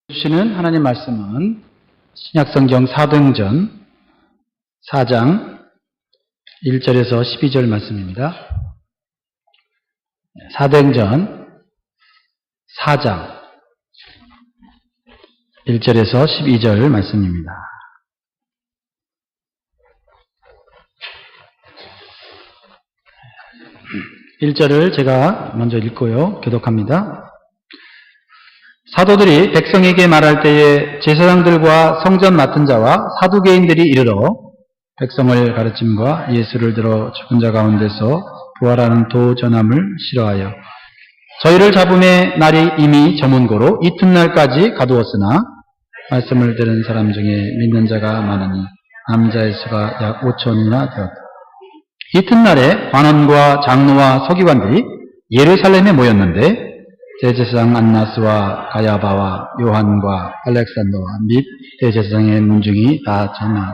주시는 하나님 말씀은 신약성경 사도행전 4장 1절에서 12절 말씀입니다. 사도행전 4장 1절에서 12절 말씀입니다. (1절을) 제가 먼저 읽고요. 교독합니다. 사도들이 백성에게 말할 때에 제사장들과 성전 맡은 자와 사두개인들이 이르러 백성을 가르침과 예수를 들어 죽은 자 가운데서 부활하는 도 전함을 싫어하여 저희를 잡음의 날이 이미 저문고로 이튿날까지 가두었으나 말씀을 들은 사람 중에 믿는 자가 많으니 남자의 수가 약 5천이나 되었다. 이튿날에 관원과 장로와 서기관들이 예루살렘에 모였는데 대제사장 안나스와 가야바와 요한과 알렉산더와 및 대제사장의 문중이 다 전하.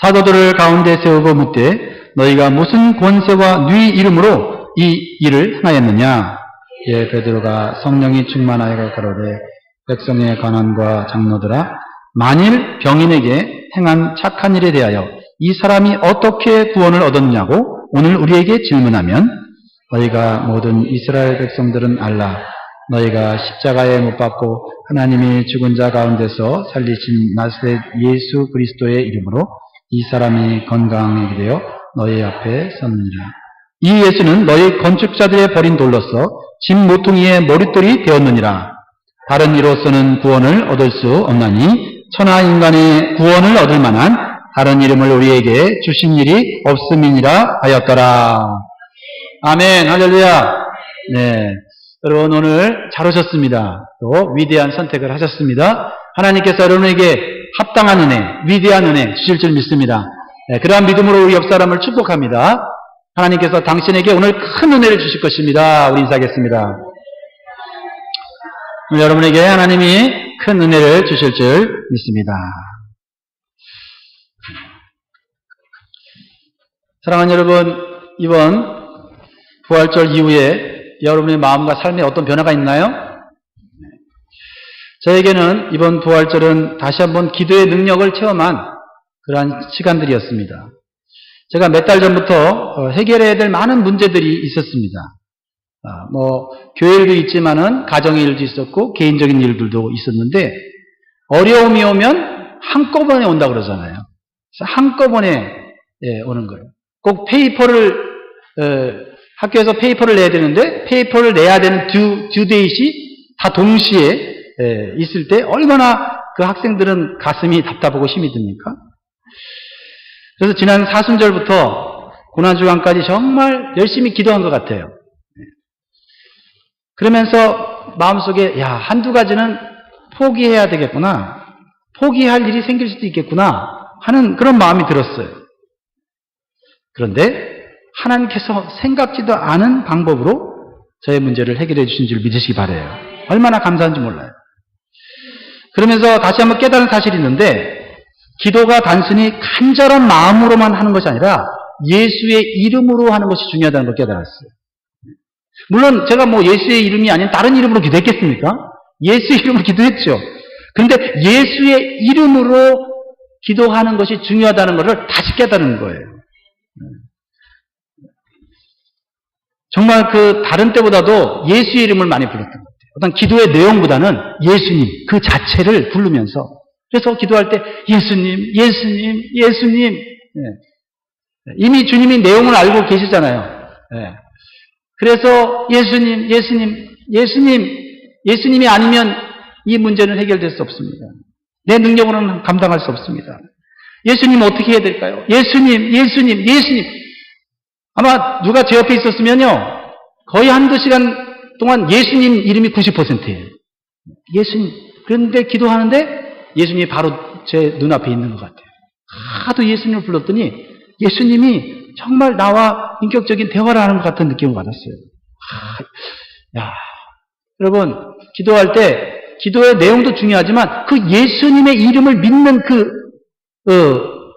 사도들을 가운데 세우고 묻되 너희가 무슨 권세와 네 이름으로 이 일을 행하였느냐? 예, 베드로가 성령이 충만하여 가로되 백성의 관원과 장로들아, 만일 병인에게 행한 착한 일에 대하여 이 사람이 어떻게 구원을 얻었냐고 오늘 우리에게 질문하면 너희가 모든 이스라엘 백성들은 알라. 너희가 십자가에 못 박고 하나님이 죽은 자 가운데서 살리신 나사렛 예수 그리스도의 이름으로 이 사람이 건강하게 되어 너희 앞에 섰느니라. 이 예수는 너희 건축자들의 버린 돌로서 집 모퉁이의 머릿돌이 되었느니라. 다른 이로서는 구원을 얻을 수 없나니 천하 인간의 구원을 얻을 만한 다른 이름을 우리에게 주신 일이 없음이니라 하였더라. 아멘, 할렐루야. 네, 여러분 오늘 잘 오셨습니다. 또 위대한 선택을 하셨습니다. 하나님께서 여러분에게 합당한 은혜, 위대한 은혜 주실 줄 믿습니다. 네, 그러한 믿음으로 우리 옆 사람을 축복합니다. 하나님께서 당신에게 오늘 큰 은혜를 주실 것입니다. 우리 인사하겠습니다. 오늘 여러분에게 하나님이 큰 은혜를 주실 줄 믿습니다. 사랑하는 여러분, 이번 부활절 이후에 여러분의 마음과 삶에 어떤 변화가 있나요? 저에게는 이번 부활절은 다시 한번 기도의 능력을 체험한 그러한 시간들이었습니다. 제가 몇 달 전부터 해결해야 될 많은 문제들이 있었습니다. 교회 일도 있지만은 가정의 일도 있었고 개인적인 일들도 있었는데 어려움이 오면 한꺼번에 온다고 그러잖아요. 그래서 한꺼번에 오는 거예요. 꼭 페이퍼를 학교에서 페이퍼를 내야 되는데 페이퍼를 내야 되는 듀데이트이 다 동시에 있을 때 얼마나 그 학생들은 가슴이 답답하고 힘이 듭니까? 그래서 지난 사순절부터 고난주간까지 정말 열심히 기도한 것 같아요. 그러면서 마음속에 한두 가지는 포기해야 되겠구나, 포기할 일이 생길 수도 있겠구나 하는 그런 마음이 들었어요. 그런데 하나님께서 생각지도 않은 방법으로 저의 문제를 해결해 주신 줄 믿으시기 바라요. 얼마나 감사한지 몰라요. 그러면서 다시 한번 깨달은 사실이 있는데 기도가 단순히 간절한 마음으로만 하는 것이 아니라 예수의 이름으로 하는 것이 중요하다는 걸 깨달았어요. 물론 제가 예수의 이름이 아닌 다른 이름으로 기도했겠습니까? 예수의 이름으로 기도했죠. 그런데 예수의 이름으로 기도하는 것이 중요하다는 것을 다시 깨달은 거예요. 정말 다른 때보다도 예수의 이름을 많이 불렀던 것 같아요. 어떤 기도의 내용보다는 예수님 그 자체를 부르면서, 그래서 기도할 때 예수님, 예수님, 예수님. 이미 주님이 내용을 알고 계시잖아요. 그래서 예수님, 예수님, 예수님, 예수님이 아니면 이 문제는 해결될 수 없습니다. 내 능력으로는 감당할 수 없습니다. 예수님 어떻게 해야 될까요? 예수님, 예수님, 예수님. 아마 누가 제 옆에 있었으면요, 거의 한두 시간 동안 예수님 이름이 90%예요. 예수님. 그런데 기도하는데 예수님이 바로 제 눈앞에 있는 것 같아요. 하도 예수님을 불렀더니 예수님이 정말 나와 인격적인 대화를 하는 것 같은 느낌을 받았어요. 여러분, 기도할 때 기도의 내용도 중요하지만 그 예수님의 이름을 믿는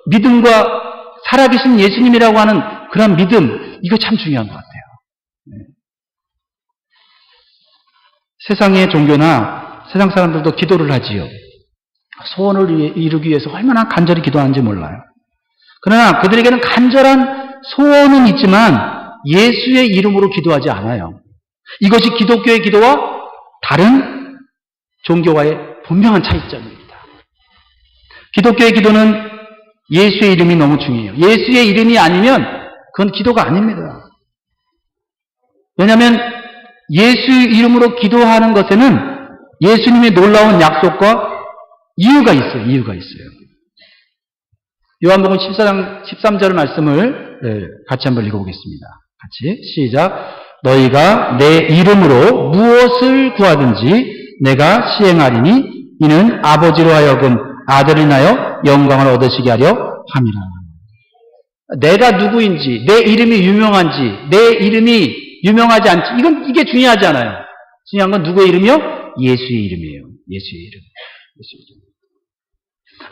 믿음과 살아계신 예수님이라고 하는 그런 믿음, 이거 참 중요한 것 같아요. 세상의 종교나 세상 사람들도 기도를 하지요. 소원을 이루기 위해서 얼마나 간절히 기도하는지 몰라요. 그러나 그들에게는 간절한 소원은 있지만 예수의 이름으로 기도하지 않아요. 이것이 기독교의 기도와 다른 종교와의 분명한 차이점입니다. 기독교의 기도는 예수의 이름이 너무 중요해요. 예수의 이름이 아니면 그건 기도가 아닙니다. 왜냐하면 예수 이름으로 기도하는 것에는 예수님의 놀라운 약속과 이유가 있어요. 이유가 있어요. 요한복음 14장 13절 말씀을 같이 한번 읽어보겠습니다. 같이 시작. 너희가 내 이름으로 무엇을 구하든지 내가 시행하리니 이는 아버지로 하여금 아들을 인하여 영광을 얻으시게 하려 함이라. 내가 누구인지, 내 이름이 유명한지, 내 이름이 유명하지 않지, 이게 중요하지 않아요. 중요한 건 누구의 이름이요? 예수의 이름이에요. 예수의 이름. 예수의 이름.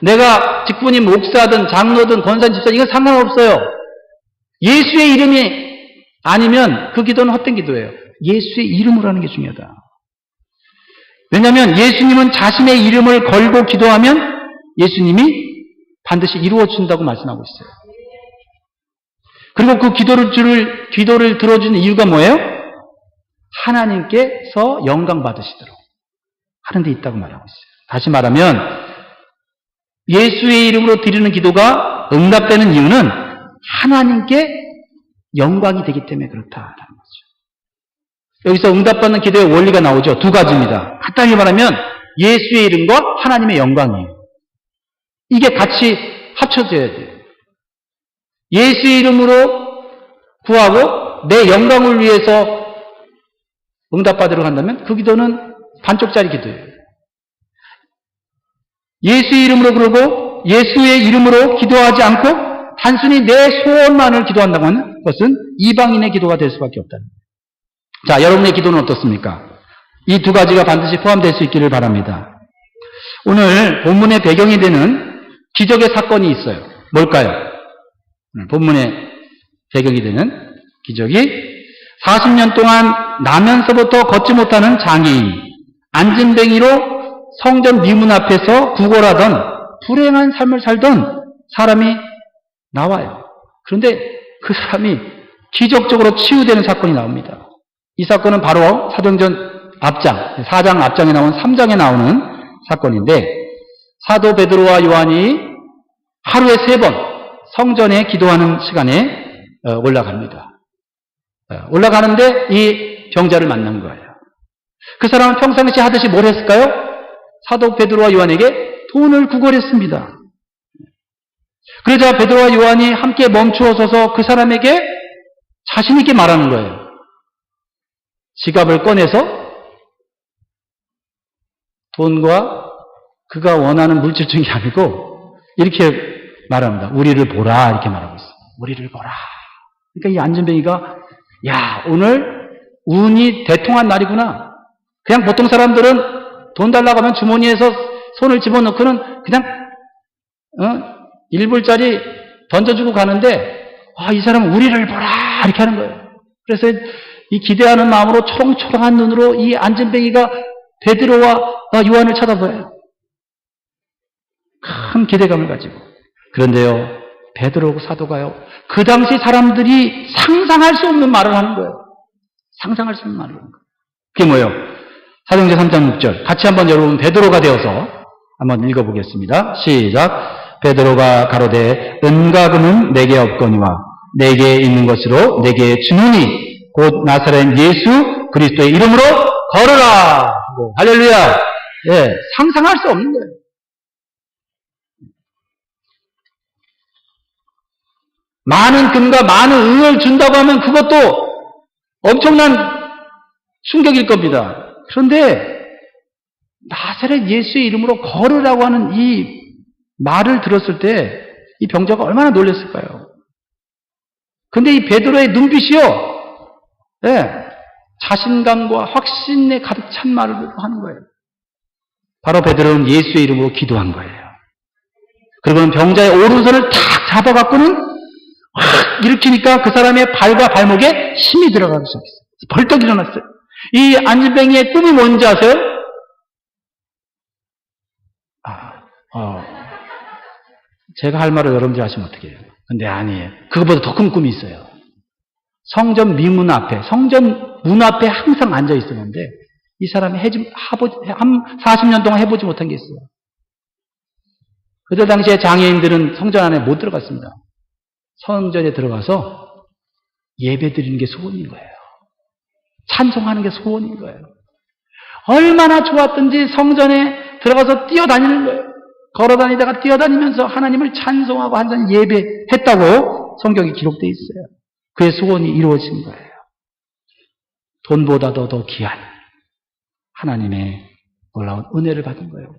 내가 직분이 목사든 장로든 권사든 집사든 이건 상관없어요. 예수의 이름이 아니면 그 기도는 헛된 기도예요. 예수의 이름으로 하는 게 중요하다. 왜냐하면 예수님은 자신의 이름을 걸고 기도하면 예수님이 반드시 이루어준다고 말씀하고 있어요. 그리고 그 기도를 들어주는 이유가 뭐예요? 하나님께서 영광 받으시도록 하는 데 있다고 말하고 있어요. 다시 말하면 예수의 이름으로 드리는 기도가 응답되는 이유는 하나님께 영광이 되기 때문에 그렇다라는 거죠. 여기서 응답받는 기도의 원리가 나오죠. 두 가지입니다. 간단히 말하면 예수의 이름과 하나님의 영광이에요. 이게 같이 합쳐져야 돼요. 예수의 이름으로 구하고 내 영광을 위해서 응답받으러 간다면 그 기도는 반쪽짜리 기도예요. 예수의 이름으로 그러고 예수의 이름으로 기도하지 않고 단순히 내 소원만을 기도한다고 하는 것은 이방인의 기도가 될 수밖에 없다는 거예요. 자, 여러분의 기도는 어떻습니까? 이 두 가지가 반드시 포함될 수 있기를 바랍니다. 오늘 본문의 배경이 되는 기적의 사건이 있어요. 뭘까요? 본문의 배경이 되는 기적이 40년 동안 나면서부터 걷지 못하는 장애인, 안진뱅이로 성전 미문 앞에서 구걸하던 불행한 삶을 살던 사람이 나와요. 그런데 그 사람이 기적적으로 치유되는 사건이 나옵니다. 이 사건은 바로 사도행전 앞장, 4장 앞장에 나온 3장에 나오는 사건인데 사도 베드로와 요한이 하루에 3번 성전에 기도하는 시간에 올라갑니다. 올라가는데 이 병자를 만난 거예요. 그 사람은 평상시 하듯이 뭘 했을까요? 사도 베드로와 요한에게 돈을 구걸했습니다. 그러자 베드로와 요한이 함께 멈추어 서서 그 사람에게 자신 있게 말하는 거예요. 지갑을 꺼내서 돈과 그가 원하는 물질 중이 아니고 이렇게 말합니다. 우리를 보라 이렇게 말하고 있어요. 우리를 보라. 그러니까 이 안진뱅이가 야 오늘 운이 대통한 날이구나. 그냥 보통 사람들은 돈 달라고 하면 주머니에서 손을 집어넣고는 그냥 1불짜리 던져주고 가는데 이 사람은 우리를 보라 이렇게 하는 거예요. 그래서 이 기대하는 마음으로 초롱초롱한 눈으로 이 안진뱅이가 베드로와 요한을 쳐다봐요. 큰 기대감을 가지고. 그런데요, 베드로고 사도가요, 그 당시 사람들이 상상할 수 없는 말을 하는 거예요. 상상할 수 없는 말을 하는 거예요. 그게 뭐예요? 사도행전 3장 6절. 같이 한번 여러분 베드로가 되어서 한번 읽어보겠습니다. 시작. 베드로가 가로되 은과 금은 내게 없거니와 내게 있는 것으로 내게 주노니 곧 나사렛 예수 그리스도의 이름으로 걸어라. 할렐루야. 예, 상상할 수 없는 거예요. 많은 금과 많은 은을 준다고 하면 그것도 엄청난 충격일 겁니다. 그런데 나사렛 예수의 이름으로 걸으라고 하는 이 말을 들었을 때 이 병자가 얼마나 놀랐을까요? 근데 이 베드로의 눈빛이요, 예, 자신감과 확신에 가득 찬 말을 하는 거예요. 바로 베드로는 예수의 이름으로 기도한 거예요. 그러고는 병자의 오른손을 탁 잡아갖고는 확 일으키니까 그 사람의 발과 발목에 힘이 들어가기 시작했어요. 벌떡 일어났어요. 이 안진뱅이의 꿈이 뭔지 아세요? 제가 할 말을 여러분들이 하시면 어떻게 해요? 근데 아니에요. 그거보다 더 큰 꿈이 있어요. 성전 미문 앞에, 성전 문 앞에 항상 앉아 있었는데, 이 사람이 40년 동안 해보지 못한 게 있어요. 그때 당시에 장애인들은 성전 안에 못 들어갔습니다. 성전에 들어가서 예배 드리는 게 소원인 거예요. 찬송하는 게 소원인 거예요. 얼마나 좋았든지 성전에 들어가서 뛰어다니는 거예요. 걸어다니다가 뛰어다니면서 하나님을 찬송하고 한잔 예배했다고 성경에 기록되어 있어요. 그의 소원이 이루어진 거예요. 돈보다도 더 귀한 하나님의 놀라운 은혜를 받은 거예요.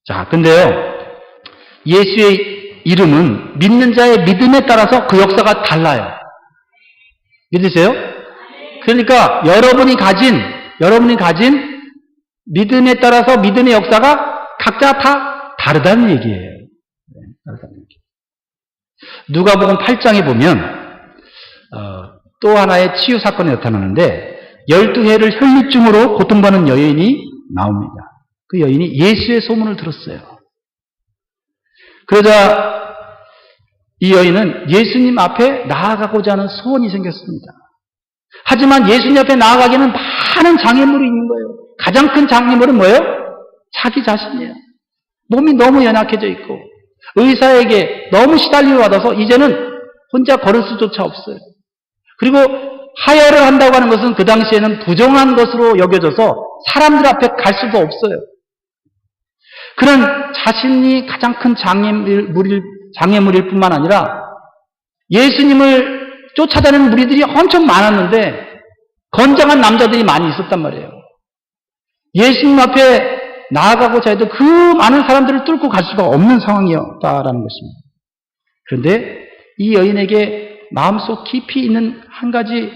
자, 근데요, 예수의 이름은 믿는 자의 믿음에 따라서 그 역사가 달라요. 믿으세요? 그러니까 여러분이 가진 믿음에 따라서 믿음의 역사가 각자 다 다르다는 얘기예요. 누가복음 8장에 보면 또 하나의 치유 사건이 나타나는데 12해를 혈루증으로 고통받는 여인이 나옵니다. 그 여인이 예수의 소문을 들었어요. 그러자 이 여인은 예수님 앞에 나아가고자 하는 소원이 생겼습니다. 하지만 예수님 앞에 나아가기에는 많은 장애물이 있는 거예요. 가장 큰 장애물은 뭐예요? 자기 자신이에요. 몸이 너무 연약해져 있고 의사에게 너무 시달림을 받아서 이제는 혼자 걸을 수조차 없어요. 그리고 하혈을 한다고 하는 것은 그 당시에는 부정한 것으로 여겨져서 사람들 앞에 갈 수도 없어요. 그런 자신이 가장 큰 장애물일 뿐만 아니라 예수님을 쫓아다니는 무리들이 엄청 많았는데 건장한 남자들이 많이 있었단 말이에요. 예수님 앞에 나아가고자 해도 그 많은 사람들을 뚫고 갈 수가 없는 상황이었다라는 것입니다. 그런데 이 여인에게 마음속 깊이 있는 한 가지의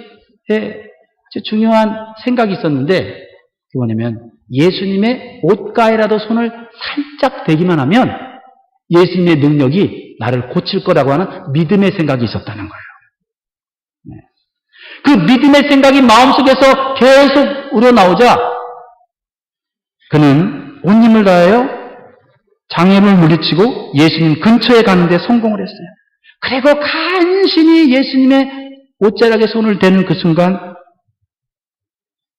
중요한 생각이 있었는데 그게 뭐냐면 예수님의 옷가에라도 손을 살짝 대기만 하면 예수님의 능력이 나를 고칠 거라고 하는 믿음의 생각이 있었다는 거예요. 그 믿음의 생각이 마음속에서 계속 우러나오자 그는 온 힘을 다하여 장애를 물리치고 예수님 근처에 가는데 성공을 했어요. 그리고 간신히 예수님의 옷자락에 손을 대는 그 순간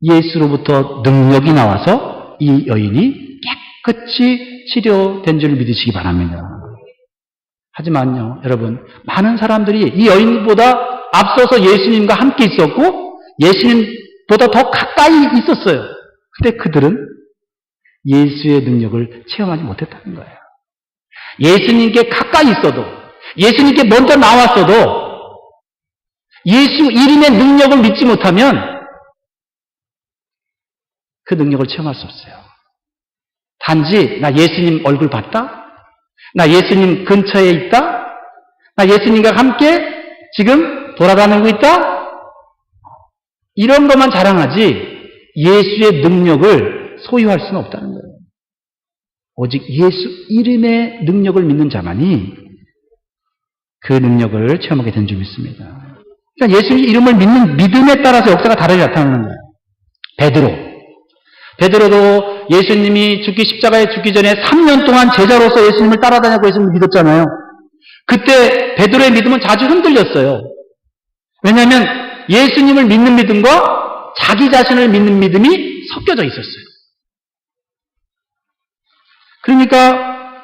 예수로부터 능력이 나와서 이 여인이 깨끗이 치료된 줄 믿으시기 바랍니다. 하지만요, 여러분, 많은 사람들이 이 여인보다 앞서서 예수님과 함께 있었고 예수님보다 더 가까이 있었어요. 근데 그들은 예수의 능력을 체험하지 못했다는 거예요. 예수님께 가까이 있어도 예수님께 먼저 나왔어도 예수 이름의 능력을 믿지 못하면 그 능력을 체험할 수 없어요. 단지 나 예수님 얼굴 봤다? 나 예수님 근처에 있다? 나 예수님과 함께 지금 돌아다니고 있다? 이런 것만 자랑하지 예수의 능력을 소유할 수는 없다는 거예요. 오직 예수 이름의 능력을 믿는 자만이 그 능력을 체험하게 된 줄 믿습니다. 그러니까 예수 이름을 믿는 믿음에 따라서 역사가 다르게 나타나는 거예요. 베드로도 예수님이 십자가에 죽기 전에 3년 동안 제자로서 예수님을 따라다니고 예수님을 믿었잖아요. 그때 베드로의 믿음은 자주 흔들렸어요. 왜냐하면 예수님을 믿는 믿음과 자기 자신을 믿는 믿음이 섞여져 있었어요. 그러니까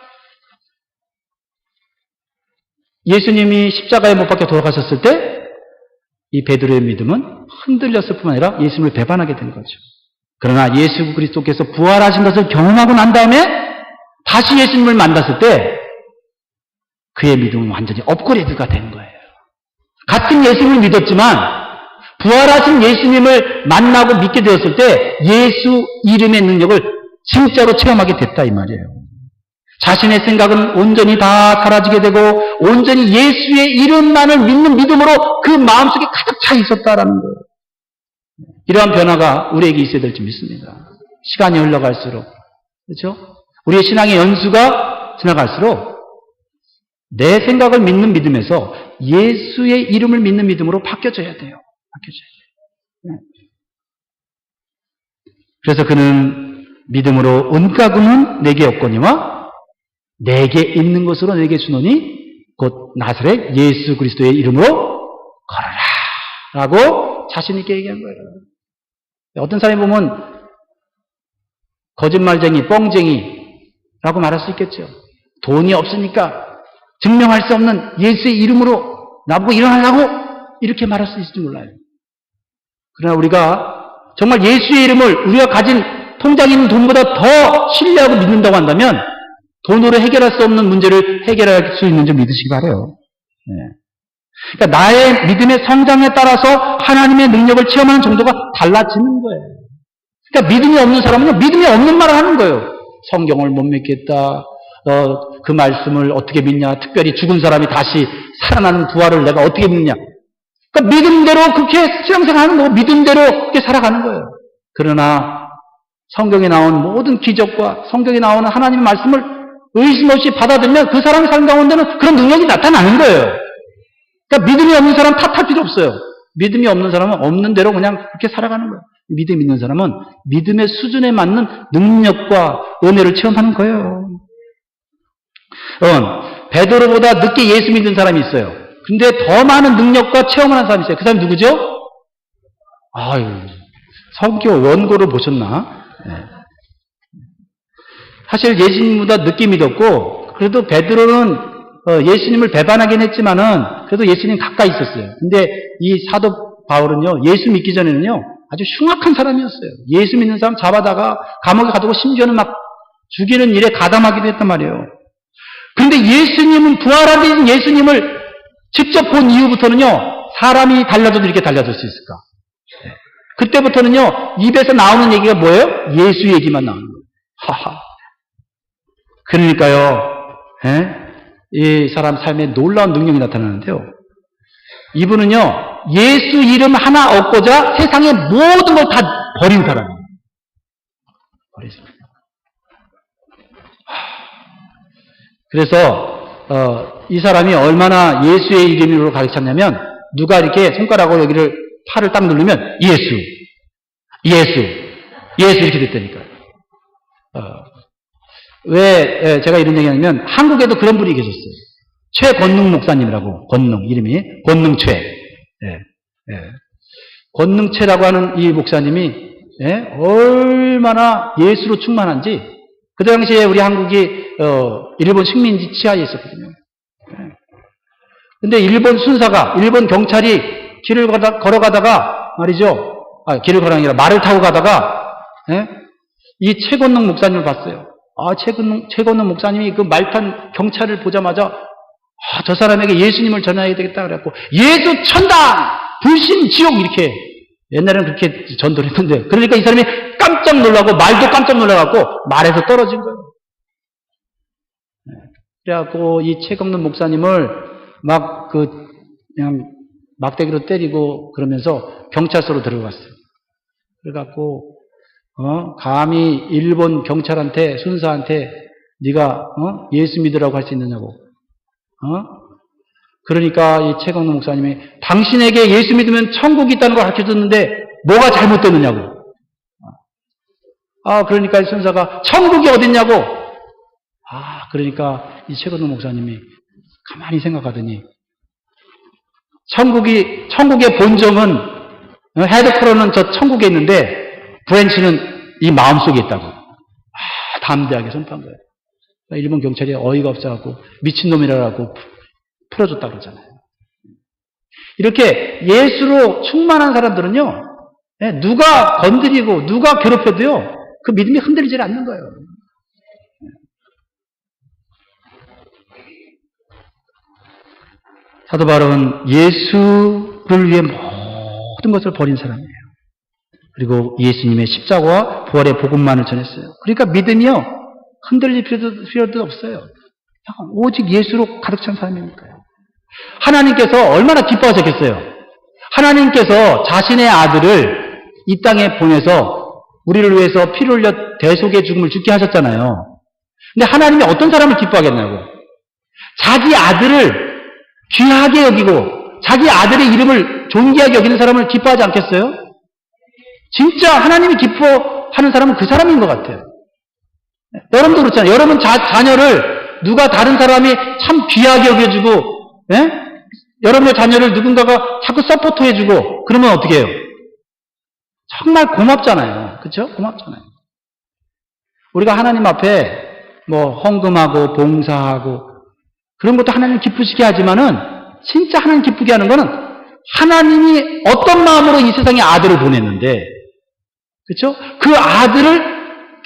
예수님이 십자가에 못 박혀 돌아가셨을 때 이 베드로의 믿음은 흔들렸을 뿐만 아니라 예수님을 배반하게 된 거죠. 그러나 예수 그리스도께서 부활하신 것을 경험하고 난 다음에 다시 예수님을 만났을 때 그의 믿음은 완전히 업그레이드가 된 거예요. 같은 예수님을 믿었지만 부활하신 예수님을 만나고 믿게 되었을 때 예수 이름의 능력을 진짜로 체험하게 됐다 이 말이에요. 자신의 생각은 온전히 다 사라지게 되고 온전히 예수의 이름만을 믿는 믿음으로 그 마음속에 가득 차 있었다라는 거예요. 이러한 변화가 우리에게 있어야 될지 믿습니다. 시간이 흘러갈수록, 그렇죠? 우리의 신앙의 연수가 지나갈수록 내 생각을 믿는 믿음에서 예수의 이름을 믿는 믿음으로 바뀌어져야 돼요. 바뀌어져야 돼요. 그래서 그는 믿음으로 은가금은 내게 없거니와 내게 있는 것으로 내게 주노니 곧 나사렛 예수 그리스도의 이름으로 걸어라 라고 자신 있게 얘기한 거예요. 어떤 사람이 보면 거짓말쟁이, 뻥쟁이라고 말할 수 있겠죠. 돈이 없으니까 증명할 수 없는 예수의 이름으로 나보고 일어나려고 이렇게 말할 수 있을지 몰라요. 그러나 우리가 정말 예수의 이름을 우리가 가진 통장에 있는 돈보다 더 신뢰하고 믿는다고 한다면 돈으로 해결할 수 없는 문제를 해결할 수 있는 줄 믿으시기 바라요. 네. 그러니까 나의 믿음의 성장에 따라서 하나님의 능력을 체험하는 정도가 달라지는 거예요. 그러니까 믿음이 없는 사람은 믿음이 없는 말을 하는 거예요. 성경을 못 믿겠다. 그 말씀을 어떻게 믿냐. 특별히 죽은 사람이 다시 살아나는 부활을 내가 어떻게 믿느냐. 그러니까 믿음대로 그렇게 신앙생활하는 거고 믿음대로 그렇게 살아가는 거예요. 그러나 성경에 나온 모든 기적과 성경에 나오는 하나님의 말씀을 의심 없이 받아들면 그 사람의 삶 가운데는 그런 능력이 나타나는 거예요. 그러니까 믿음이 없는 사람은 탓할 필요 없어요. 믿음이 없는 사람은 없는 대로 그냥 그렇게 살아가는 거예요. 믿음이 있는 사람은 믿음의 수준에 맞는 능력과 은혜를 체험하는 거예요. 베드로보다 늦게 예수 믿는 사람이 있어요. 근데 더 많은 능력과 체험을 하는 사람이 있어요. 그 사람이 누구죠? 아유, 성경 원고를 보셨나? 네. 사실 예수님보다 늦게 믿었고, 그래도 베드로는 예수님을 배반하긴 했지만은, 그래도 예수님 가까이 있었어요. 근데 이 사도 바울은요, 예수 믿기 전에는요, 아주 흉악한 사람이었어요. 예수 믿는 사람 잡아다가 감옥에 가두고 심지어는 막 죽이는 일에 가담하기도 했단 말이에요. 그런데 예수님은 부활하신 예수님을 직접 본 이후부터는요, 사람이 달라져도 이렇게 달라질 수 있을까? 그때부터는요, 입에서 나오는 얘기가 뭐예요? 예수 얘기만 나오는 거예요. 하하. 그러니까요, 이 사람 삶에 놀라운 능력이 나타나는데요. 이분은요, 예수 이름 하나 얻고자 세상의 모든 걸 다 버린 사람이에요. 버리죠. 그래서 이 사람이 얼마나 예수의 이름으로 가르쳤냐면 누가 이렇게 손가락으로 여기를 팔을 딱 누르면 예수 이렇게 됐다니까요. 왜 제가 이런 얘기하냐면 한국에도 그런 분이 계셨어요. 최권능 목사님이라고. 권능 이름이 권능최. 권능최라고 하는 이 목사님이 얼마나 예수로 충만한지 그 당시에 우리 한국이 일본 식민지 치하에 있었거든요. 근데 일본 순사가, 일본 경찰이 길을 걸어가다가 말이죠. 길을 걸어가는 게 아니라 말을 타고 가다가 이 최권능 목사님을 봤어요. 최권능 목사님이 그 말 탄 경찰을 보자마자 저 사람에게 예수님을 전해야 되겠다 그래갖고 예수 천당! 불신 지옥! 이렇게 옛날에는 그렇게 전도를 했는데 그러니까 이 사람이 깜짝 놀라고 말도 깜짝 놀라갖고 말에서 떨어진 거예요. 그래갖고 이 최권능 목사님을 그냥 막대기로 때리고 그러면서 경찰서로 들어갔어요. 그래갖고 감히 일본 경찰한테 순사한테 네가 예수 믿으라고 할 수 있느냐고. 그러니까 이 최권능 목사님이 당신에게 예수 믿으면 천국이 있다는 걸 가르쳐줬는데 뭐가 잘못됐느냐고. 그러니까 이 순사가 천국이 어딨냐고. 그러니까 이 최권능 목사님이 가만히 생각하더니 천국의 본점은 헤드쿼터는 저 천국에 있는데 브랜치는 이 마음속에 있다고. 담대하게 선포한 거예요. 일본 경찰이 어이가 없어갖고 미친놈이라고 풀어줬다 그러잖아요. 이렇게 예수로 충만한 사람들은요, 누가 건드리고 누가 괴롭혀도요, 그 믿음이 흔들리지 않는 거예요. 사도 바울은 예수를 위해 모든 것을 버린 사람이에요. 그리고 예수님의 십자가와 부활의 복음만을 전했어요. 그러니까 믿음이요, 흔들릴 필요도 없어요. 오직 예수로 가득 찬 사람이니까요. 하나님께서 얼마나 기뻐하셨겠어요. 하나님께서 자신의 아들을 이 땅에 보내서 우리를 위해서 피를 흘려 대속의 죽음을 죽게 하셨잖아요. 근데 하나님이 어떤 사람을 기뻐하겠냐고. 자기 아들을 귀하게 여기고 자기 아들의 이름을 존귀하게 여기는 사람을 기뻐하지 않겠어요? 진짜 하나님이 기뻐하는 사람은 그 사람인 것 같아요. 여러분도 그렇잖아요. 여러분 자녀를 누가 다른 사람이 참 귀하게 여겨주고, 예? 여러분의 자녀를 누군가가 자꾸 서포트해주고, 그러면 어떻게 해요? 정말 고맙잖아요. 그렇죠? 고맙잖아요. 우리가 하나님 앞에 뭐 헌금하고 봉사하고 그런 것도 하나님 기쁘시게 하지만은 진짜 하나님 기쁘게 하는 거는 하나님이 어떤 마음으로 이 세상에 아들을 보냈는데, 그렇죠? 그 아들을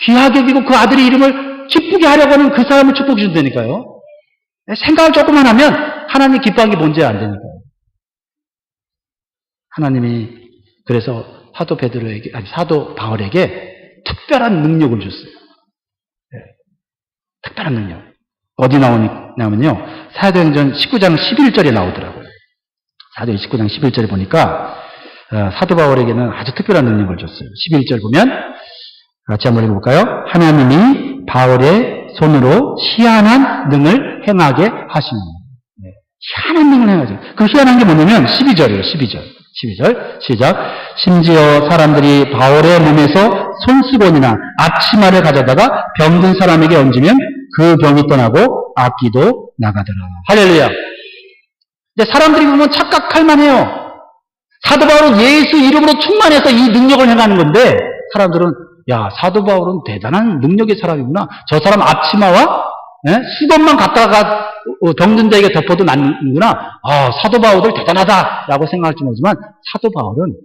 귀하게 여기고 그 아들의 이름을 기쁘게 하려고 하는 그 사람을 축복해 준다니까요. 생각을 조금만 하면 하나님이 기뻐한 게 뭔지 안 되니까요. 하나님이 그래서 사도 바울에게 특별한 능력을 줬어요. 네. 특별한 능력. 어디 나오냐면요. 사도행전 19장 11절에 나오더라고요. 사도행전 19장 11절에 보니까 사도 바울에게는 아주 특별한 능력을 줬어요. 11절 보면 같이 한번 읽어볼까요? 하나님이 바울의 손으로 희한한 능을 행하게 하시니. 네. 희한한 능을 행하죠. 그 희한한 게 뭐냐면 12절이에요. 12절 시작. 심지어 사람들이 바울의 몸에서 손수건이나 앞치마를 가져다가 병든 사람에게 얹으면 그 병이 떠나고 악기도 나가더라. 할렐루야. 근데 사람들이 보면 착각할 만해요. 사도 바울은 예수 이름으로 충만해서 이 능력을 행하는 건데, 사람들은 야, 사도 바울은 대단한 능력의 사람이구나. 저 사람 앞치마와 수건만 갖다가 병든 자에게 덮어도 낫는구나. 아, 사도 바울은 대단하다라고 생각할지 모르지만 사도 바울은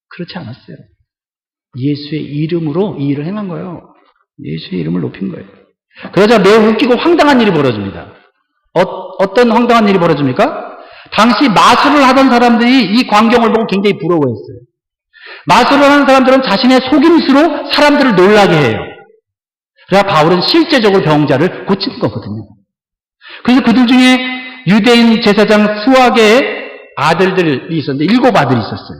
그렇지 않았어요. 예수의 이름으로 이 일을 행한 거예요. 예수의 이름을 높인 거예요. 그러자 매우 웃기고 황당한 일이 벌어집니다. 어떤 황당한 일이 벌어집니까? 당시 마술을 하던 사람들이 이 광경을 보고 굉장히 부러워했어요. 마술을 하는 사람들은 자신의 속임수로 사람들을 놀라게 해요. 그래야 바울은 실제적으로 병자를 고친 거거든요. 그래서 그들 중에 유대인 제사장 스와게의 아들들이 있었는데 7 아들이 있었어요.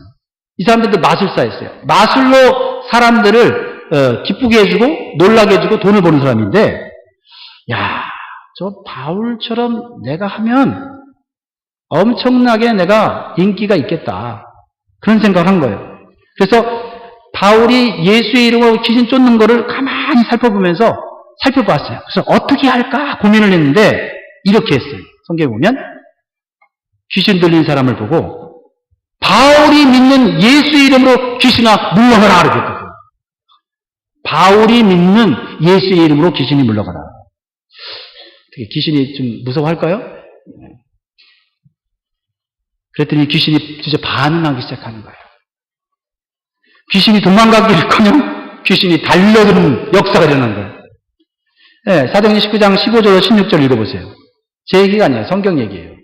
이 사람들도 마술사였어요. 마술로 사람들을 기쁘게 해주고 놀라게 해주고 돈을 버는 사람인데, 야, 저 바울처럼 내가 하면 엄청나게 내가 인기가 있겠다. 그런 생각을 한 거예요. 그래서 바울이 예수의 이름으로 귀신 쫓는 거를 가만히 살펴봤어요. 그래서 어떻게 할까 고민을 했는데 이렇게 했어요. 성경에 보면 귀신 들린 사람을 보고 바울이 믿는 예수 이름으로 귀신아 물러가라 그랬거든요. 바울이 믿는 예수의 이름으로 귀신이 물러가라. 어떻게 귀신이 좀 무서워할까요? 그랬더니 귀신이 진짜 반응하기 시작하는 거예요. 귀신이 도망가기를커녕 귀신이 달려드는 역사가 일어난 거예요. 네, 사도행전 19장 15절 16절 읽어보세요. 제 얘기가 아니에요. 성경 얘기예요.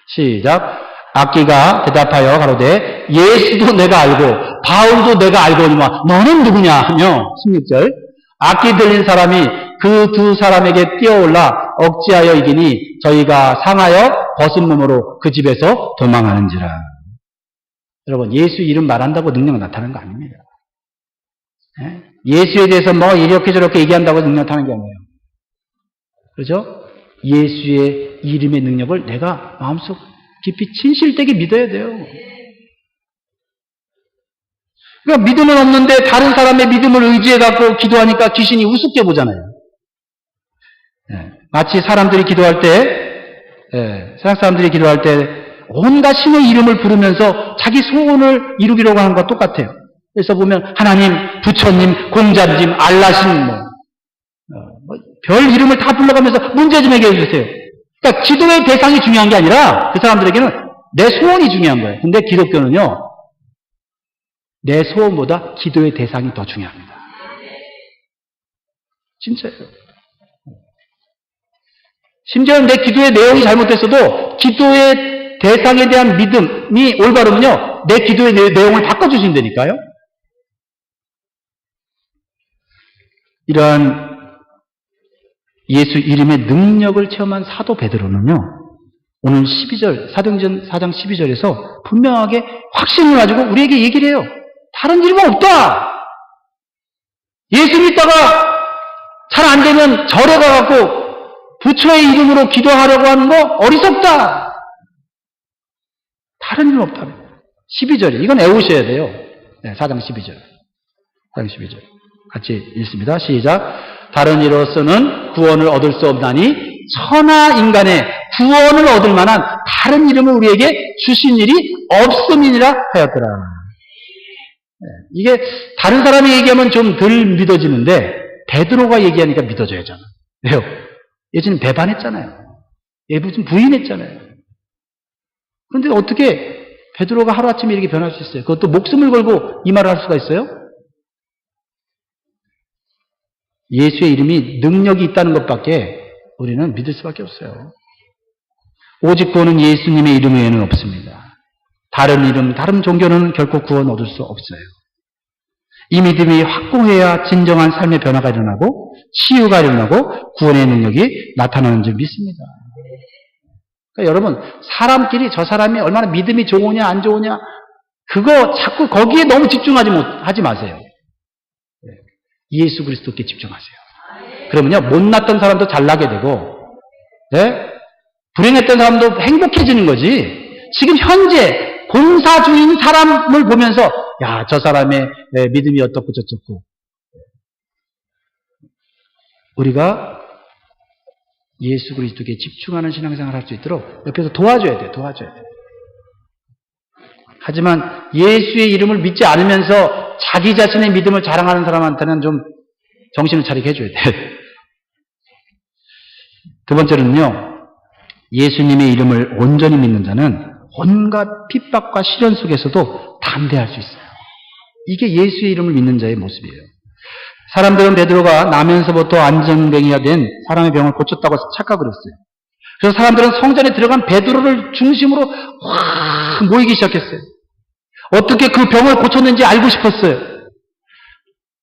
시작. 악기가 대답하여 가로되 예수도 내가 알고 바울도 내가 알거니와 너는 누구냐 하며 16절. 악기 들린 사람이 그 2 사람에게 뛰어올라 억지하여 이기니 저희가 상하여 벗은 몸으로 그 집에서 도망하는지라. 여러분, 예수 이름 말한다고 능력 나타나는 거 아닙니다. 예수에 대해서 뭐 이렇게 저렇게 얘기한다고 능력 나타나는 게 아니에요. 그렇죠? 예수의 이름의 능력을 내가 마음속 깊이 진실되게 믿어야 돼요. 그러니까 믿음은 없는데 다른 사람의 믿음을 의지해갖고 기도하니까 귀신이 우습게 보잖아요. 마치 사람들이 기도할 때, 세상 사람들이 기도할 때 온갖 신의 이름을 부르면서 자기 소원을 이루기려고 하는 것과 똑같아요. 그래서 보면 하나님, 부처님, 공자님, 알라신 별 이름을 다 불러가면서 문제 좀 해결해 주세요. 그러니까 기도의 대상이 중요한 게 아니라 그 사람들에게는 내 소원이 중요한 거예요. 근데 기독교는요, 내 소원보다 기도의 대상이 더 중요합니다. 진짜예요. 심지어는 내 기도의 내용이 잘못됐어도 기도의 대상에 대한 믿음이 올바르면요, 내 기도의 내용을 바꿔주신다니까요. 이러한 예수 이름의 능력을 체험한 사도 베드로는요, 오늘 12절, 사도행전 4장 12절에서 분명하게 확신을 가지고 우리에게 얘기를 해요. 다른 이름은 없다. 예수 믿다가 잘 안 되면 절에 가갖고 부처의 이름으로 기도하려고 하는 거 어리석다. 다른 이름 없다. 12절에. 이건 외우셔야 돼요. 네, 4장 12절. 4장 12절. 같이 읽습니다. 시작. 다른 이로서는 구원을 얻을 수 없나니 천하 인간의 구원을 얻을 만한 다른 이름을 우리에게 주신 일이 없음이니라 하였더라. 이게 다른 사람이 얘기하면 좀 덜 믿어지는데 베드로가 얘기하니까 믿어져야잖아. 왜요? 예전에 배반했잖아요. 얘 무슨 부인했잖아요. 그런데 어떻게 베드로가 하루아침에 이렇게 변할 수 있어요? 그것도 목숨을 걸고 이 말을 할 수가 있어요? 예수의 이름이 능력이 있다는 것밖에 우리는 믿을 수밖에 없어요. 오직 구원은 예수님의 이름 외에는 없습니다. 다른 이름, 다른 종교는 결코 구원 얻을 수 없어요. 이 믿음이 확고해야 진정한 삶의 변화가 일어나고 치유가 일어나고 구원의 능력이 나타나는 줄 믿습니다. 그러니까 여러분, 사람끼리 저 사람이 얼마나 믿음이 좋으냐 안 좋으냐 그거 자꾸 거기에 너무 집중하지 마세요. 예수 그리스도께 집중하세요. 그러면요, 못났던 사람도 잘나게 되고, 네? 불행했던 사람도 행복해지는 거지. 지금 현재 공사 중인 사람을 보면서, 야, 저 사람의 믿음이 어떻고 저쩌고. 우리가 예수 그리스도께 집중하는 신앙생활을 할 수 있도록 옆에서 도와줘야 돼요. 하지만 예수의 이름을 믿지 않으면서 자기 자신의 믿음을 자랑하는 사람한테는 좀 정신을 차리게 해줘야 돼요. 두 번째는요, 예수님의 이름을 온전히 믿는 자는 온갖 핍박과 시련 속에서도 담대할 수 있어요. 이게 예수의 이름을 믿는 자의 모습이에요. 사람들은 베드로가 나면서부터 안정병이가 된 사람의 병을 고쳤다고 착각을 했어요. 그래서 사람들은 성전에 들어간 베드로를 중심으로 확 모이기 시작했어요. 어떻게 그 병을 고쳤는지 알고 싶었어요.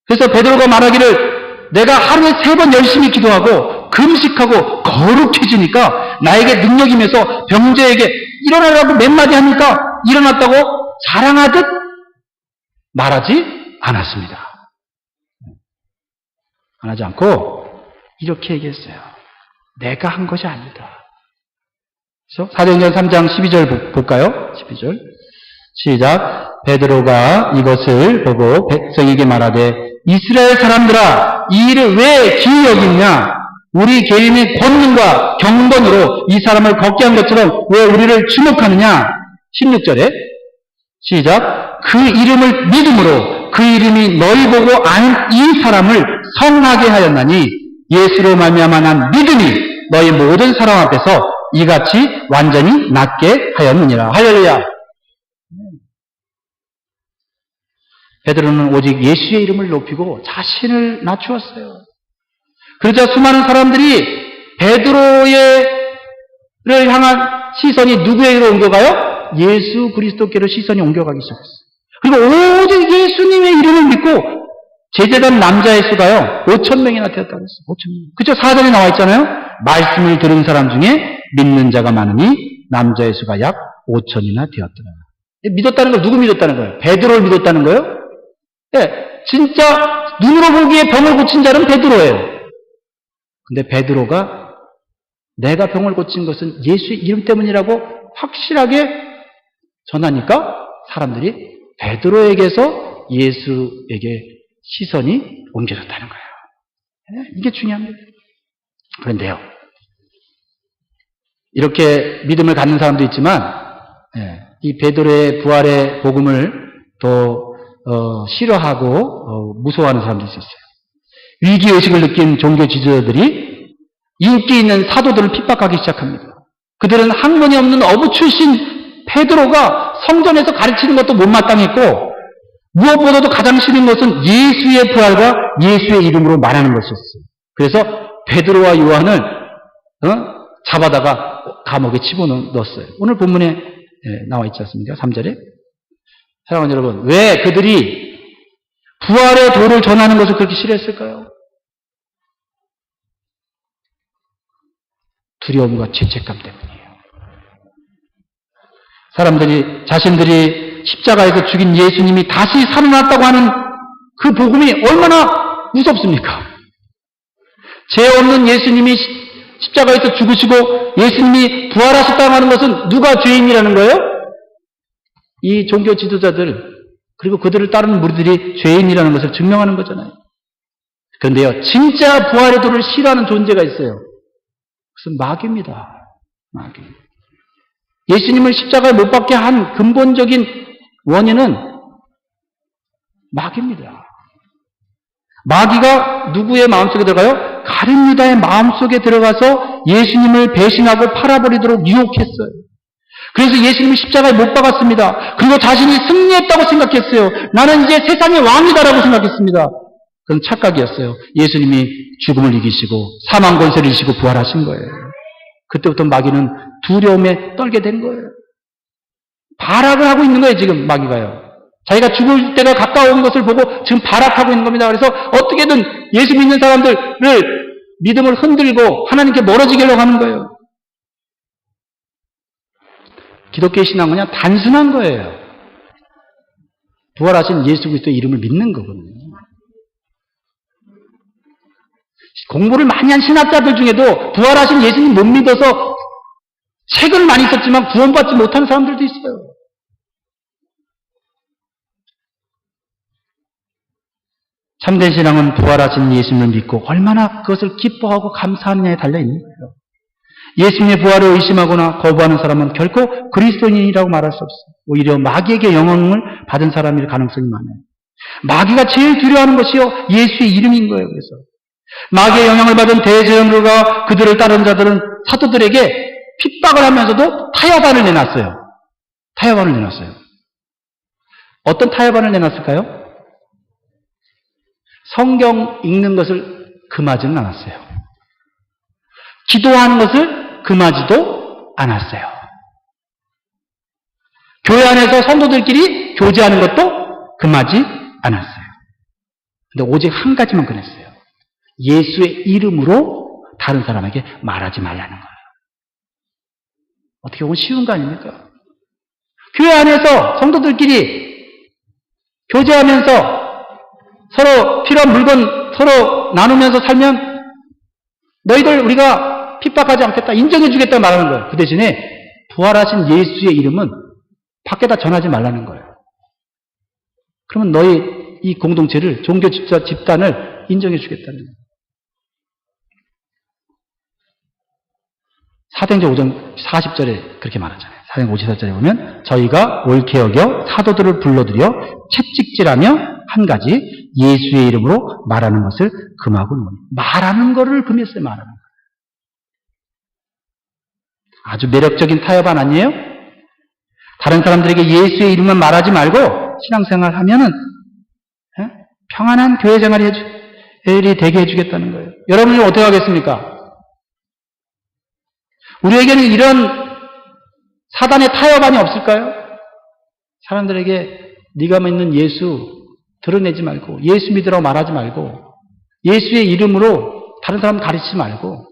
그래서 베드로가 말하기를 내가 하루에 3번 열심히 기도하고 금식하고 거룩해지니까 나에게 능력이 임해서 병자에게 일어나라고 몇 마디 하니까 일어났다고 자랑하듯 말하지 않았습니다. 안 하지 않고 이렇게 얘기했어요. 내가 한 것이 아니다. 그래서 사도행전 3장 12절 볼까요? 12절 시작. 베드로가 이것을 보고 백성에게 말하되 이스라엘 사람들아 이 일을 왜 기이 여기냐? 우리 개인의 권능과 경건으로 이 사람을 걷게 한 것처럼 왜 우리를 주목하느냐? 16절에 시작. 그 이름을 믿음으로 그 이름이 너희 보고 아는 이 사람을 성하게 하였나니 예수로 말미암아 난 믿음이 너희 모든 사람 앞에서 이같이 완전히 낫게 하였느니라. 할렐루야. 베드로는 오직 예수의 이름을 높이고 자신을 낮추었어요. 그러자 수많은 사람들이 베드로를 향한 시선이 누구에게로 옮겨가요? 예수 그리스도께로 시선이 옮겨가기 시작했어요. 그리고 오직 예수님의 이름을 믿고 제재된 남자의 수가요 5,000명이나 되었다고 했어요. 5,000명. 그쵸? 4절에 나와 있잖아요. 말씀을 들은 사람 중에 믿는 자가 많으니 남자의 수가 약 5,000이나 되었더라. 믿었다는 걸 누구 믿었다는 거예요? 베드로를 믿었다는 거예요? 네, 진짜 눈으로 보기에 병을 고친 자는 베드로예요. 근데 베드로가 내가 병을 고친 것은 예수의 이름 때문이라고 확실하게 전하니까 사람들이 베드로에게서 예수에게 시선이 옮겨졌다는 거예요. 네, 이게 중요합니다. 그런데요, 이렇게 믿음을 갖는 사람도 있지만 이 베드로의 부활의 복음을 또 싫어하고 무서워하는 사람도 있었어요. 위기의식을 느낀 종교 지도자들이 인기 있는 사도들을 핍박하기 시작합니다. 그들은 학문이 없는 어부 출신 베드로가 성전에서 가르치는 것도 못마땅했고 무엇보다도 가장 싫은 것은 예수의 부활과 예수의 이름으로 말하는 것이었어요. 그래서 베드로와 요한을 잡아다가 감옥에 집어넣었어요. 오늘 본문에 나와 있지 않습니까? 3절에. 사랑하는 여러분, 왜 그들이 부활의 도를 전하는 것을 그렇게 싫어했을까요? 두려움과 죄책감 때문이에요. 사람들이 자신들이 십자가에서 죽인 예수님이 다시 살아났다고 하는 그 복음이 얼마나 무섭습니까? 죄 없는 예수님이 십자가에서 죽으시고 예수님이 부활하셨다고 하는 것은 누가 죄인이라는 거예요? 이 종교 지도자들 그리고 그들을 따르는 무리들이 죄인이라는 것을 증명하는 거잖아요. 그런데요, 진짜 부활의 도를 싫어하는 존재가 있어요. 그것은 마귀입니다. 마귀. 예수님을 십자가에 못 박게 한 근본적인 원인은 마귀입니다. 마귀가 누구의 마음속에 들어가요? 가룟 유다의 마음속에 들어가서 예수님을 배신하고 팔아버리도록 유혹했어요. 그래서 예수님을 십자가에 못 박았습니다. 그리고 자신이 승리했다고 생각했어요. 나는 이제 세상의 왕이다라고 생각했습니다. 그건 착각이었어요. 예수님이 죽음을 이기시고 사망 권세를 이기시고 부활하신 거예요. 그때부터 마귀는 두려움에 떨게 된 거예요. 발악을 하고 있는 거예요, 지금 마귀가요. 자기가 죽을 때가 가까운 것을 보고 지금 발악하고 있는 겁니다. 그래서 어떻게든 예수 믿는 사람들을 믿음을 흔들고 하나님께 멀어지게 하려고 하는 거예요. 기독교의 신앙은 그냥 단순한 거예요. 부활하신 예수 그리스도의 이름을 믿는 거거든요. 공부를 많이 한 신학자들 중에도 부활하신 예수님 못 믿어서 책은 많이 썼지만 구원받지 못하는 사람들도 있어요. 참된 신앙은 부활하신 예수님을 믿고 얼마나 그것을 기뻐하고 감사하느냐에 달려있는 거예요. 예수님의 부활을 의심하거나 거부하는 사람은 결코 그리스도인이라고 말할 수 없어요. 오히려 마귀에게 영향을 받은 사람일 가능성이 많아요. 마귀가 제일 두려워하는 것이요, 예수의 이름인 거예요. 그래서 마귀의 영향을 받은 대제사장들과 그들을 따르는 자들은 사도들에게 핍박을 하면서도 타협안을 내놨어요. 타협안을 내놨어요. 어떤 타협안을 내놨을까요? 성경 읽는 것을 금하지는 않았어요. 기도하는 것을 금하지도 않았어요. 교회 안에서 성도들끼리 교제하는 것도 금하지 않았어요. 근데 오직 한 가지만 권했어요. 예수의 이름으로 다른 사람에게 말하지 말라는 거예요. 어떻게 보면 쉬운 거 아닙니까? 교회 안에서 성도들끼리 교제하면서 서로 필요한 물건 서로 나누면서 살면 너희들 우리가 핍박하지 않겠다, 인정해 주겠다 말하는 거예요. 그 대신에 부활하신 예수의 이름은 밖에다 전하지 말라는 거예요. 그러면 너희 이 공동체를, 종교 집단을 인정해 주겠다는 거예요. 사도행전 5장 40절에 그렇게 말하잖아요. 사도행전 54절에 보면 저희가 옳게 여겨 사도들을 불러들여 채찍질하며 한 가지 예수의 이름으로 말하는 것을 금하고는 말하는 거를 금했어요. 말하는 거. 아주 매력적인 타협안 아니에요? 다른 사람들에게 예수의 이름만 말하지 말고 신앙생활 하면은 평안한 교회 생활이 되게 해주겠다는 거예요. 여러분이 어떻게 하겠습니까? 우리에게는 이런 사단의 타협안이 없을까요? 사람들에게 네가 믿는 예수 드러내지 말고, 예수 믿으라고 말하지 말고, 예수의 이름으로 다른 사람 가르치지 말고,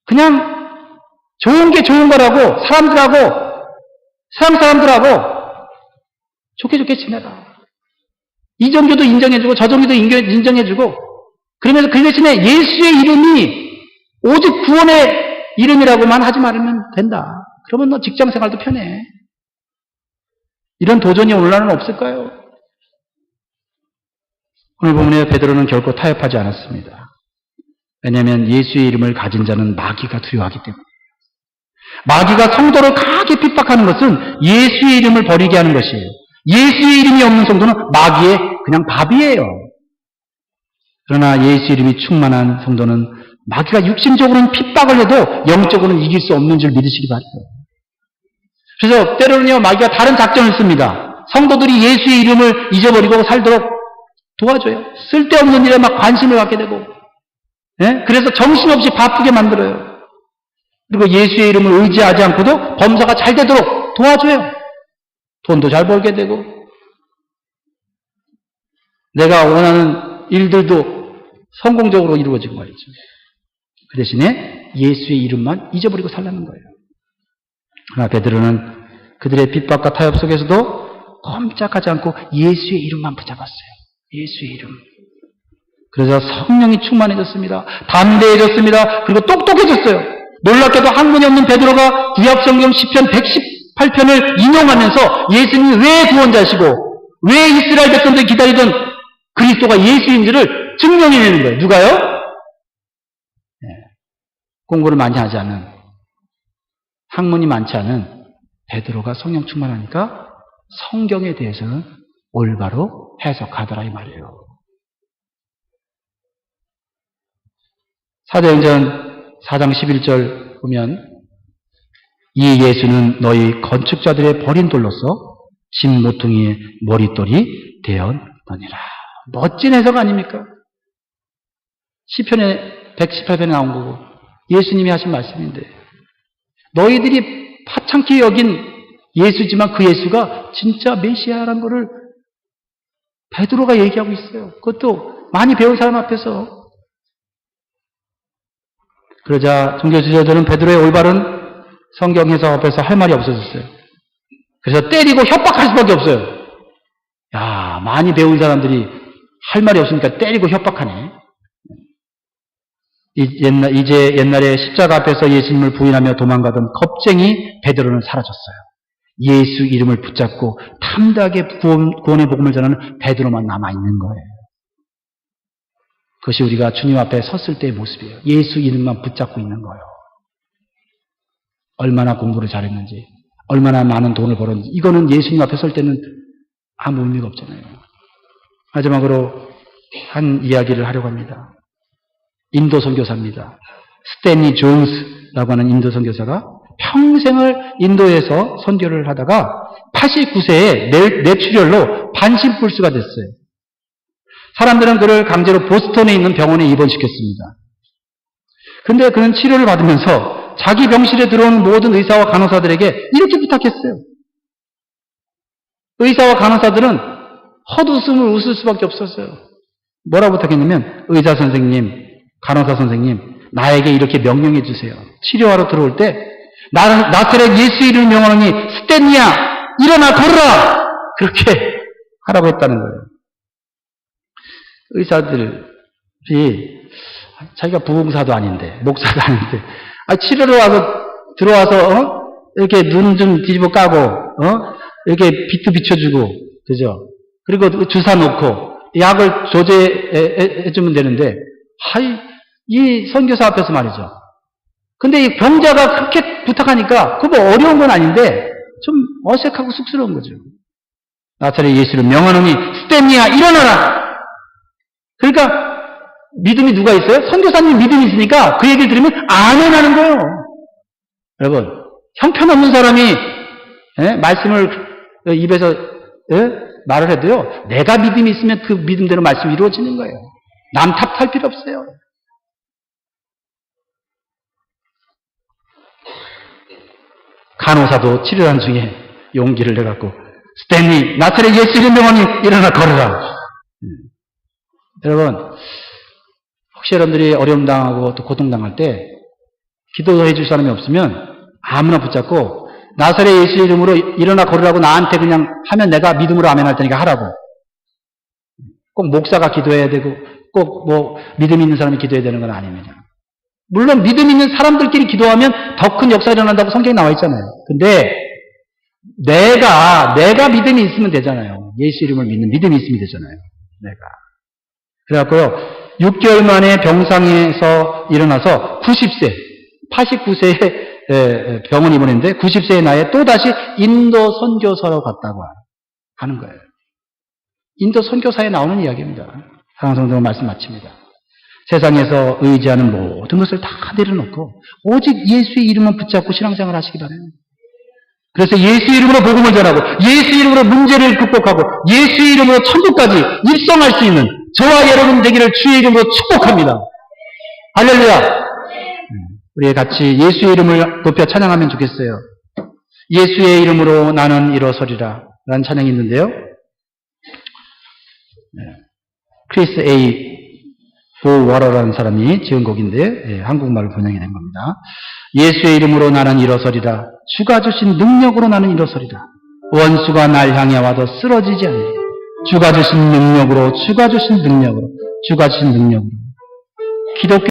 그냥 좋은 게 좋은 거라고 사람들하고, 세상 사람들하고 좋게 지내라. 이 종교도 인정해주고 저 종교도 인정해주고, 그러면서 그 대신에 예수의 이름이 오직 구원의 이름이라고만 하지 말으면 된다. 그러면 너 직장생활도 편해. 이런 도전이 오늘날은 없을까요? 오늘 본문에 베드로는 결코 타협하지 않았습니다. 왜냐하면 예수의 이름을 가진 자는 마귀가 두려워하기 때문에. 마귀가 성도를 강하게 핍박하는 것은 예수의 이름을 버리게 하는 것이에요. 예수의 이름이 없는 성도는 마귀의 그냥 밥이에요. 그러나 예수의 이름이 충만한 성도는 마귀가 육신적으로는 핍박을 해도 영적으로는 이길 수 없는 줄 믿으시기 바랍니다. 그래서 때로는요, 마귀가 다른 작전을 씁니다. 성도들이 예수의 이름을 잊어버리고 살도록 도와줘요. 쓸데없는 일에 막 관심을 갖게 되고, 그래서 정신없이 바쁘게 만들어요. 그리고 예수의 이름을 의지하지 않고도 범사가 잘 되도록 도와줘요. 돈도 잘 벌게 되고, 내가 원하는 일들도 성공적으로 이루어지고 말이죠. 그 대신에 예수의 이름만 잊어버리고 살라는 거예요. 그러나 베드로는 그들의 핍박과 타협 속에서도 꼼짝하지 않고 예수의 이름만 붙잡았어요. 예수의 이름. 그래서 성령이 충만해졌습니다. 담대해졌습니다. 그리고 똑똑해졌어요. 놀랍게도 학문이 없는 베드로가 구약성경 시편 118편을 인용하면서 예수님이 왜 구원자시고 왜 이스라엘 백성들이 기다리던 그리스도가 예수인지를 증명해내는 거예요. 누가요? 네. 공부를 많이 하지 않은, 학문이 많지 않은 베드로가 성령 충만하니까 성경에 대해서는 올바로 해석하더라 이 말이에요. 사도행전 4장 11절 보면 이 예수는 너희 건축자들의 버린 돌로서 집 모퉁이의 머릿돌이 되었느니라. 멋진 해석 아닙니까? 시편에 118편에 나온 거고 예수님이 하신 말씀인데 너희들이 파창기 여긴 예수지만 그 예수가 진짜 메시아라는 것을 베드로가 얘기하고 있어요. 그것도 많이 배운 사람 앞에서. 그러자 종교 지도자들은 베드로의 올바른 성경 해석 앞에서 할 말이 없어졌어요. 그래서 때리고 협박할 수밖에 없어요. 야, 많이 배운 사람들이 할 말이 없으니까 때리고 협박하네. 이제 옛날에 십자가 앞에서 예수님을 부인하며 도망가던 겁쟁이 베드로는 사라졌어요. 예수 이름을 붙잡고 탐대하게 구원의 복음을 전하는 베드로만 남아있는 거예요. 그것이 우리가 주님 앞에 섰을 때의 모습이에요. 예수 이름만 붙잡고 있는 거예요. 얼마나 공부를 잘했는지, 얼마나 많은 돈을 벌었는지, 이거는 예수님 앞에 설 때는 아무 의미가 없잖아요. 마지막으로 한 이야기를 하려고 합니다. 인도 선교사입니다. 스탠리 존스라고 하는 인도 선교사가 평생을 인도에서 선교를 하다가 89세에 뇌출혈로 반신불수가 됐어요. 사람들은 그를 강제로 보스턴에 있는 병원에 입원시켰습니다. 근데 그는 치료를 받으면서 자기 병실에 들어오는 모든 의사와 간호사들에게 이렇게 부탁했어요. 의사와 간호사들은 헛웃음을 웃을 수밖에 없었어요. 뭐라고 부탁했냐면 의사 선생님, 간호사 선생님, 나에게 이렇게 명령해 주세요. 치료하러 들어올 때 나사렛 예수 이름을 명하노니 스탠리야 일어나 걸어라! 그렇게 하라고 했다는 거예요. 의사들이 자기가 부흥사도 아닌데 목사도 아닌데 치료를 와서 들어와서 이렇게 눈 좀 뒤집어 까고 이렇게 빛도 비춰주고 그죠? 그리고 주사 놓고 약을 조제해주면 되는데 이 선교사 앞에서 말이죠. 근데 이 병자가 그렇게 부탁하니까 그거 뭐 어려운 건 아닌데 좀 어색하고 쑥스러운 거죠. 나사렛 예수를 명하노니 스탠리야 일어나라. 그러니까 믿음이 누가 있어요? 선교사님 믿음이 있으니까 그 얘기를 들으면 아멘하는 거예요. 여러분 형편없는 사람이 말씀을 입에서 말을 해도요. 내가 믿음이 있으면 그 믿음대로 말씀이 이루어지는 거예요. 남 탓할 필요 없어요. 간호사도 치료한 중에 용기를 내갖고 스탠리 나사렛 예수 이름 명하니 일어나 걸어라. 여러분 혹시 여러분들이 어려움 당하고 또 고통 당할 때 기도해 줄 사람이 없으면 아무나 붙잡고 나사렛 예수 이름으로 일어나 걸으라고 나한테 그냥 하면 내가 믿음으로 아멘할 테니까 하라고. 꼭 목사가 기도해야 되고 꼭 뭐 믿음 있는 사람이 기도해야 되는 건 아닙니다. 물론 믿음 있는 사람들끼리 기도하면 더 큰 역사가 일어난다고 성경에 나와 있잖아요. 근데 내가 믿음이 있으면 되잖아요. 예수 이름을 믿는 믿음이 있으면 되잖아요. 내가. 그래갖고요. 6개월 만에 병상에서 일어나서 90세, 89세에 병원 입원했는데 90세의 나이에 또다시 인도 선교사로 갔다고 하는 거예요. 인도 선교사에 나오는 이야기입니다. 사랑하는 성도 말씀 마칩니다. 세상에서 의지하는 모든 것을 다 내려놓고 오직 예수의 이름만 붙잡고 신앙생활을 하시기 바라요. 그래서 예수 이름으로 복음을 전하고 예수 이름으로 문제를 극복하고 예수 이름으로 천국까지 입성할 수 있는 저와 여러분 되기를 주의 이름으로 축복합니다. 할렐루야. 우리 같이 예수의 이름을 높여 찬양하면 좋겠어요. 예수의 이름으로 나는 일어서리라 라는 찬양이 있는데요. 크리스 A. 보워러라는 사람이 지은 곡인데 한국말로 번역이 된 겁니다. 예수의 이름으로 나는 일어서리라. 주가 주신 능력으로 나는 일어서리라. 원수가 날 향해 와도 쓰러지지 않네. 주가 주신 능력으로 기독교